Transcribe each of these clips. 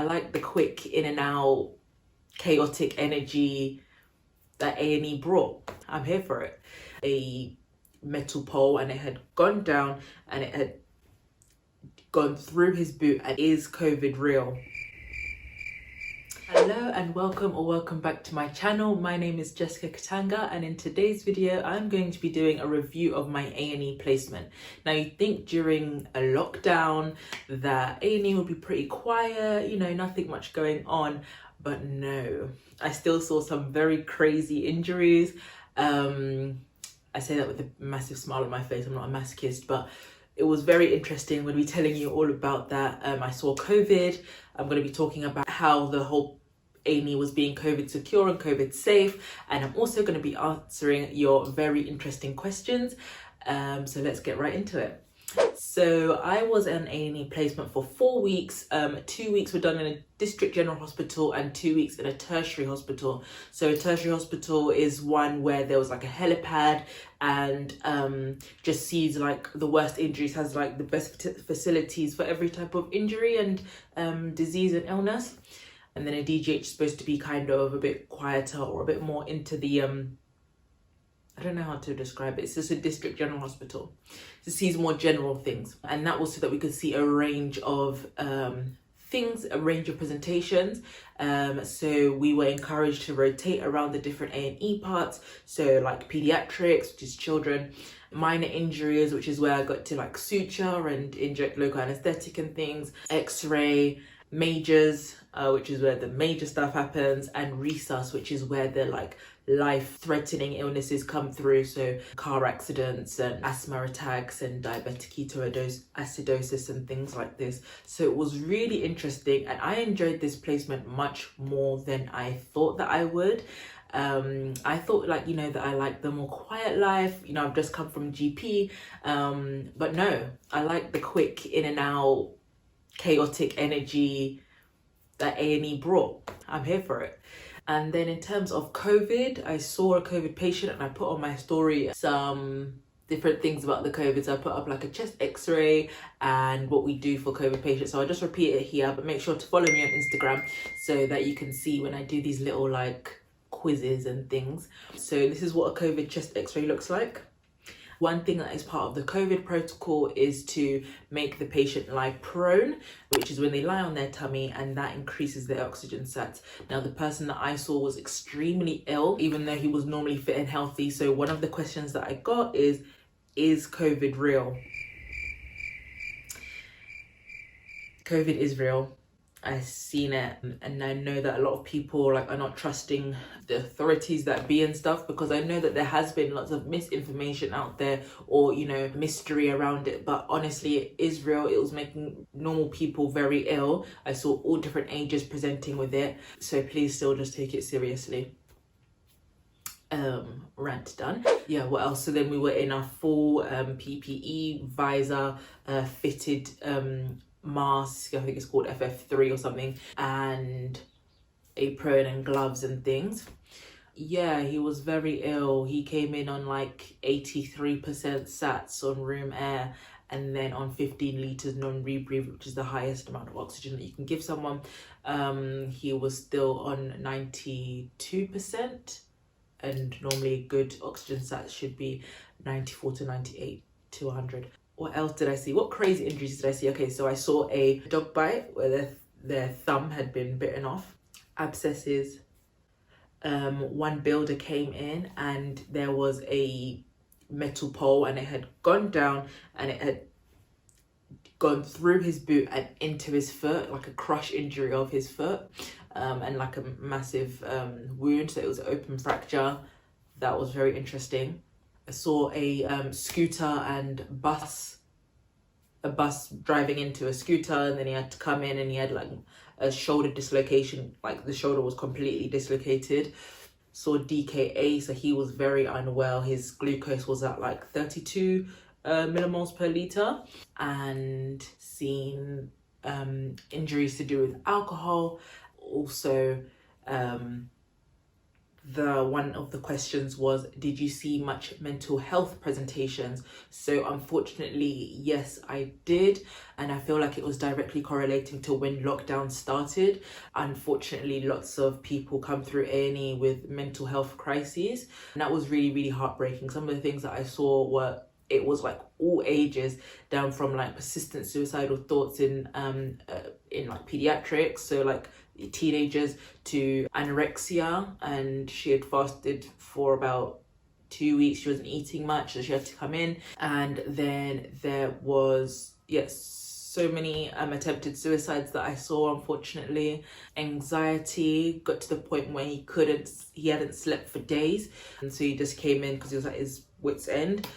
I like the quick in and out, chaotic energy that A&E brought. I'm here for it. A metal pole, and it had gone down and it had gone through his boot. And is COVID real? Hello and welcome back to my channel. My name is Jessica Katanga, and in today's video I'm going to be doing a review of my A&E placement. Now, you'd think during a lockdown that A&E would be pretty quiet, you know, nothing much going on, but no, I still saw some very crazy injuries. I say that with a massive smile on my face. I'm not a masochist, but it was very interesting. I'm going to be telling you all about that. I saw COVID. I'm going to be talking about how the whole A&E was being COVID secure and COVID safe. And I'm also going to be answering your very interesting questions. So let's get right into it. So I was an A&E placement for 4 weeks. 2 weeks were done in a district general hospital and 2 weeks in a tertiary hospital. So a tertiary hospital is one where there was like a helipad and just sees like the worst injuries, has like the best facilities for every type of injury and disease and illness. And then a DGH is supposed to be kind of a bit quieter or a bit more into the I don't know how to describe it. It's just a district general hospital. It sees more general things. And that was so that we could see a range of things, a range of presentations. So we were encouraged to rotate around the different A&E parts. So like pediatrics, which is children, minor injuries, which is where I got to like suture and inject local anesthetic and things, x-ray, majors, which is where the major stuff happens, and resus, which is where the like life-threatening illnesses come through, so car accidents and asthma attacks and diabetic ketoacidosis and things like this. So it was really interesting, and I enjoyed this placement much more than I thought that I would. I thought, like, you know, that I like the more quiet life, you know, I've just come from GP, but no, I like the quick in and out, chaotic energy that A&E brought. I'm here for it. And then in terms of COVID, I saw a COVID patient and I put on my story some different things about the COVID. So I put up like a chest x-ray and what we do for COVID patients. So I'll just repeat it here, but make sure to follow me on Instagram so that you can see when I do these little like quizzes and things. So this is what a COVID chest x-ray looks like. One thing that is part of the COVID protocol is to make the patient lie prone, which is when they lie on their tummy, and that increases their oxygen sats. Now, the person that I saw was extremely ill, even though he was normally fit and healthy. So one of the questions that I got is COVID real? COVID is real. I've seen it, and I know that a lot of people like are not trusting the authorities that be and stuff, because I know that there has been lots of misinformation out there, or, you know, mystery around it, but honestly it is real. It was making normal people very ill. I saw all different ages presenting with it, so please still just take it seriously. Rant done. Yeah, what else? So then we were in our full PPE, visor, fitted mask, I think it's called FF3 or something, and apron and gloves and things. Yeah, he was very ill. He came in on like 83% sats on room air, and then on 15 litres non-rebreathe, which is the highest amount of oxygen that you can give someone. He was still on 92%, and normally good oxygen sats should be 94 to 98 to 100. What else did I see? What crazy injuries did I see? Okay, so I saw a dog bite where their thumb had been bitten off, abscesses. One builder came in and there was a metal pole and it had gone down and it had gone through his boot and into his foot, like a crush injury of his foot, and like a massive wound. So it was an open fracture. That was very interesting. I saw a scooter and a bus driving into a scooter, and then he had to come in and he had like a shoulder dislocation, like the shoulder was completely dislocated. Saw DKA, so he was very unwell. His glucose was at like 32 millimoles per litre, and seen injuries to do with alcohol. Also one of the questions was, did you see much mental health presentations? So unfortunately, yes, I did, and I feel like it was directly correlating to when lockdown started. Unfortunately, lots of people come through A&E with mental health crises, and that was really, really heartbreaking. Some of the things that I saw were, it was like all ages, down from like persistent suicidal thoughts in like pediatrics, so like teenagers, to anorexia, and she had fasted for about 2 weeks. She wasn't eating much, so she had to come in. And then there was, yes, so many attempted suicides that I saw, unfortunately. Anxiety got to the point where he hadn't slept for days, and so he just came in because he was at his wit's end.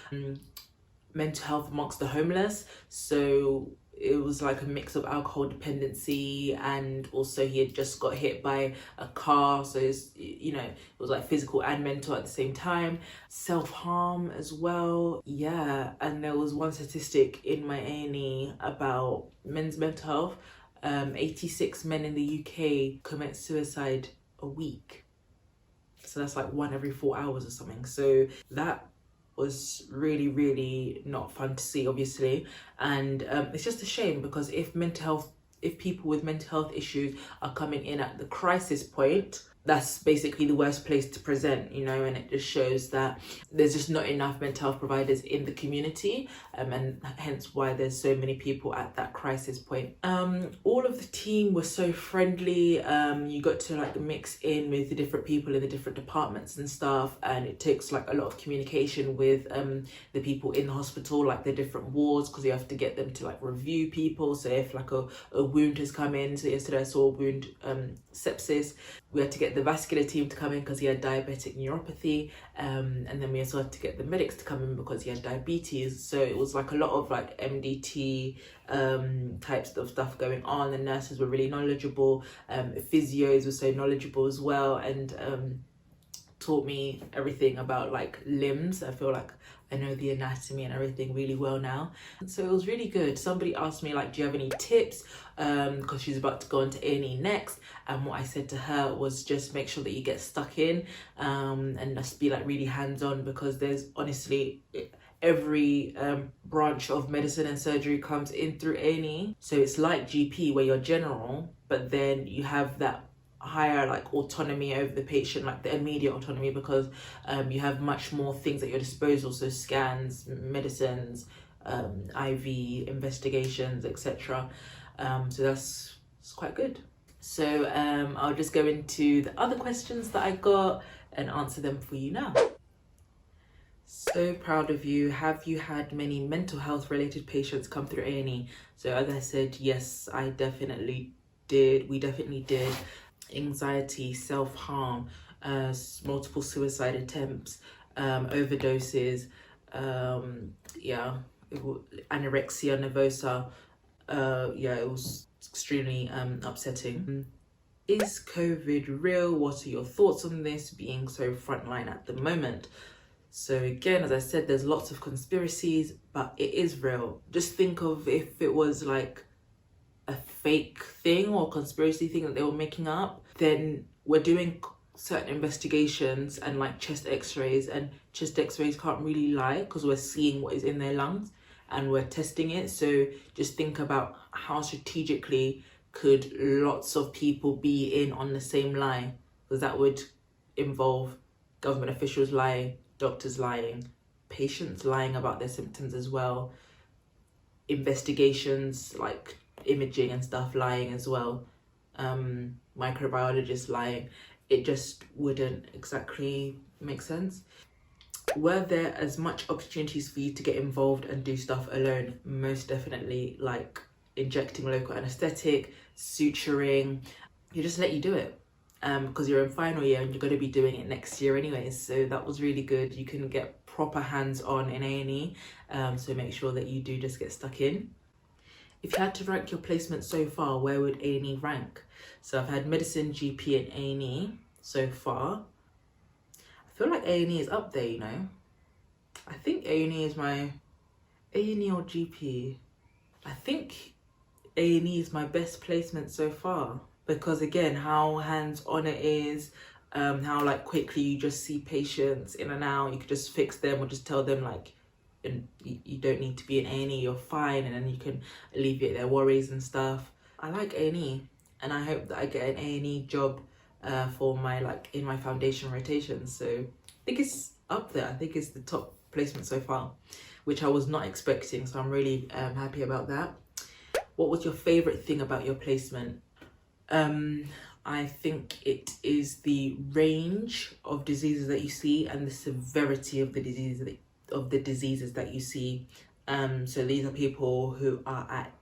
Mental health amongst the homeless, so it was like a mix of alcohol dependency, and also he had just got hit by a car, so it's, you know, it was like physical and mental at the same time. Self-harm as well, yeah. And there was one statistic in my A&E about men's mental health. 86 men in the UK commit suicide a week, so that's like 1 every 4 hours or something. So that was really, really not fun to see, obviously. And it's just a shame, because if people with mental health issues are coming in at the crisis point, that's basically the worst place to present, you know. And it just shows that there's just not enough mental health providers in the community, and hence why there's so many people at that crisis point. All of the team were so friendly. You got to like mix in with the different people in the different departments and stuff, and it takes like a lot of communication with the people in the hospital, like the different wards, because you have to get them to like review people. So if like a wound has come in, so yesterday I saw a wound, sepsis, we had to get the vascular team to come in because he had diabetic neuropathy, and then we also had to get the medics to come in because he had diabetes. So it was like a lot of like MDT types of stuff going on. The nurses were really knowledgeable, physios were so knowledgeable as well, and taught me everything about like limbs. I feel like I know the anatomy and everything really well now. So it was really good. Somebody asked me like, do you have any tips? Because she's about to go into A&E next. And what I said to her was just make sure that you get stuck in, and just be like really hands-on, because there's honestly, every branch of medicine and surgery comes in through A&E. So it's like GP where you're general, but then you have that higher like autonomy over the patient, like the immediate autonomy, because you have much more things at your disposal, so scans, medicines, IV investigations, etc. So that's quite good. So I'll just go into the other questions that I got and answer them for you now. So proud of you. Have you had many mental health related patients come through A&E? So as I said, yes, I definitely did. We definitely did. Anxiety, self-harm, multiple suicide attempts, overdoses, yeah, anorexia nervosa. Yeah, it was extremely upsetting. Is COVID real? What are your thoughts on this being so frontline at the moment? So again, as I said, there's lots of conspiracies, but it is real. Just think of if it was like a fake thing or conspiracy thing that they were making up, then we're doing certain investigations and like chest x-rays, and chest x-rays can't really lie because we're seeing what is in their lungs and we're testing it. So just think about how strategically could lots of people be in on the same lie, because that would involve government officials lying, doctors lying, patients lying about their symptoms as well, investigations like imaging and stuff lying as well, microbiologists lying. It just wouldn't exactly make sense. Were there as much opportunities for you to get involved and do stuff alone? Most definitely, like injecting local anesthetic, suturing. You just let you do it because you're in final year and you're going to be doing it next year anyways. So that was really good. You can get proper hands-on in A&E, so make sure that you do just get stuck in. If you had to rank your placement so far, where would A&E rank? So I've had medicine, GP and A&E so far. I feel like A&E is up there, you know. I think A&E is my... A&E or GP? I think A&E is my best placement so far, because again, how hands-on it is, how like quickly you just see patients in and out. You could just fix them or just tell them like you don't need to be in A&E, you're fine, and then you can alleviate their worries and stuff. I like A&E, and I hope that I get an A&E job for my like in my foundation rotation. So I think it's up there. I think it's the top placement so far, which I was not expecting, so I'm really happy about that. What was your favorite thing about your placement? I think it is the range of diseases that you see and the severity of the diseases that you see. So these are people who are at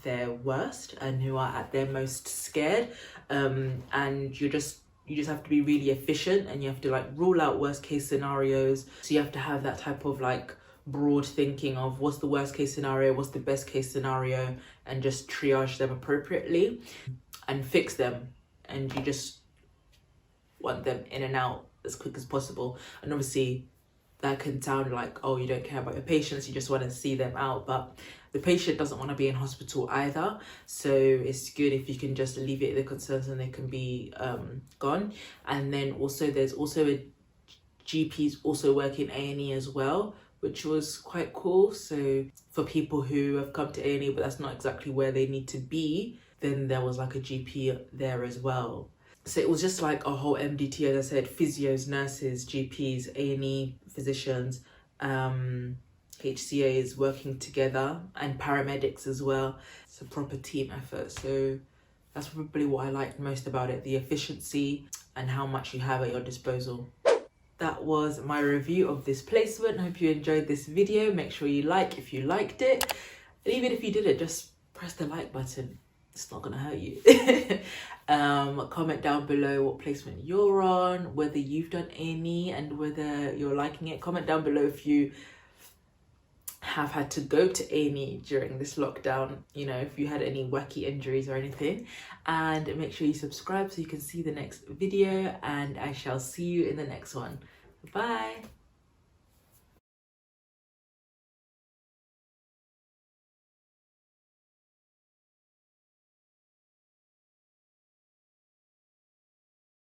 their worst and who are at their most scared, and you just have to be really efficient, and you have to like rule out worst case scenarios. So you have to have that type of like broad thinking of what's the worst case scenario, what's the best case scenario, and just triage them appropriately and fix them. And you just want them in and out as quick as possible. And obviously that can sound like, oh, you don't care about your patients, you just want to see them out, but the patient doesn't want to be in hospital either. So it's good if you can just alleviate their concerns and they can be gone. And then also there's also a GPs also work in A&E as well, which was quite cool. So for people who have come to A&E but that's not exactly where they need to be, then there was like a GP there as well. So it was just like a whole MDT, as I said, physios, nurses, GPs, A&E physicians, HCAs working together, and paramedics as well. It's a proper team effort. So that's probably what I liked most about it, the efficiency and how much you have at your disposal. That was my review of this placement. I hope you enjoyed this video. Make sure you like if you liked it. And even if you didn't, just press the like button. It's not gonna hurt you. Comment down below what placement you're on, whether you've done A&E and whether you're liking it. Comment down below if you have had to go to A&E during this lockdown, you know, if you had any wacky injuries or anything. And make sure you subscribe so you can see the next video, and I shall see you in the next one. Bye.